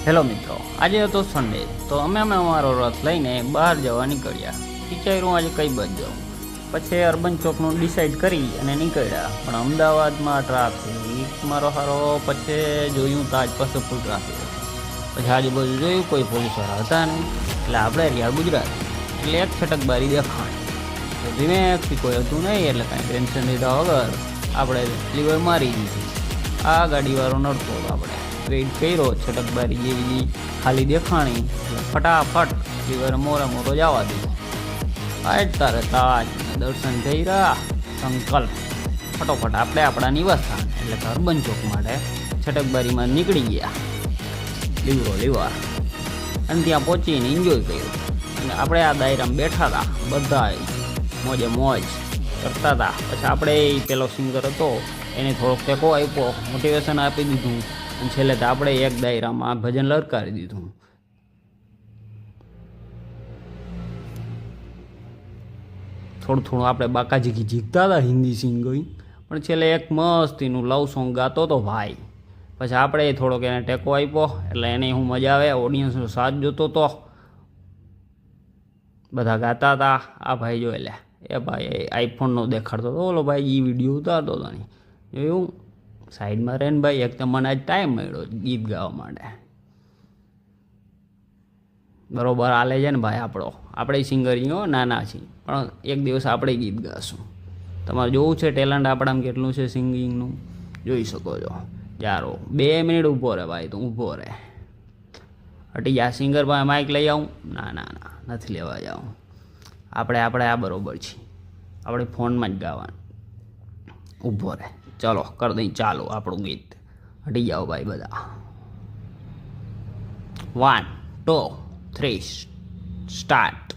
Hello મિત્રો, આજે હતો સન્ડે, તો અમે અમારો રથ લઈને બહાર જવા નીકળ્યા. વિચાર્યું આજે કઈ બાજુ જાઉં. પછી અર્બન ચોકનું ડિસાઈડ કરી અને નીકળ્યા. પણ અમદાવાદમાં ટ્રાફિક મારો હારો. પછી જોયું તાજ પાસે ફૂલ ટ્રાફિક હતું. પછી આજુબાજુ જોયું કોઈ પોલીસવાળા હતા નહીં. એટલે આપણે રહ્યા ગુજરાત. એટલે એક છટકબારી દેખાણી. તો ધીમેથી કોઈ હતું નહીં, એટલે કાંઈ ટેન્શન લીધા વગર આપણે લીવર મારી દીધી. આ ગાડીવાળો નડતો હતો. આપણે વેઇટ કર્યો, છટકબારી જેવી ખાલી દેખાણી એટલે ફટાફટ લીવર મોરો જવા દીધો. આજ તારે તાજ દર્શન થઈ રહ્યા. સંકલ્પ ફટોફટ આપણે આપણા નિવાસસ્થાન એટલે કે અર્બન ચોક માટે છટકબારીમાં નીકળી ગયા. લીવર અને ત્યાં પહોંચીને એન્જોય કર્યું. અને આપણે આ દાયરામાં બેઠા હતા, બધા મોજે મોજ કરતા હતા. પછી આપણે પેલો સિંગર હતો એને થોડોક ટેકો આપ્યો, મોટિવેશન આપી દીધું. અને છેલ્લે તો આપણે એક દાયરામાં ભજન લલકારી દીધું. થોડું આપણે બાકાજી જીકતા હતા હિન્દી સિંગિંગ, પણ છેલ્લે એક મસ્તીનું લવ સોંગ ગાતો હતો ભાઈ. પછી આપણે થોડોક એને ટેકો આપ્યો, એટલે એને શું મજા આવે. ઓડિયન્સનો સાથ જોતો હતો, બધા ગાતા હતા. આ ભાઈ જોઈ લે, એ ભાઈ આઈફોનનો દેખાડતો હતો. ઓલો ભાઈ એ વિડીયો ઉતારતો હતો ને, જોયું સાઈડમાં રહે ને ભાઈ. એક તો મને આજ ટાઈમ મળ્યો ગીત ગાવા માટે. બરોબર હાલે છે ને ભાઈ આપણે સિંગરિંગો નાના છીએ, પણ એક દિવસ આપણે ગીત ગાશું. તમારે જોવું છે ટેલેન્ટ આપણામાં કેટલું છે સિંગિંગનું, જોઈ શકો છો. ચાલો 2 મિનિટ ઊભો રહે ભાઈ, તું ઊભો રહે. હટી જા. સિંગર પાસે માઇક લઈ આવું? ના નથી લેવા જાઉં. આપણે આ બરોબર છીએ, આપણે ફોનમાં જ ગાવાનું. ઊભો રહે. ચલો કરી દઈ ચાલો આપણું ગીત. હટી જાઓ ભાઈ બધા. 1 2 3 સ્ટાર્ટ.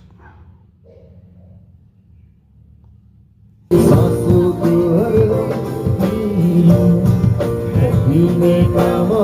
Vive como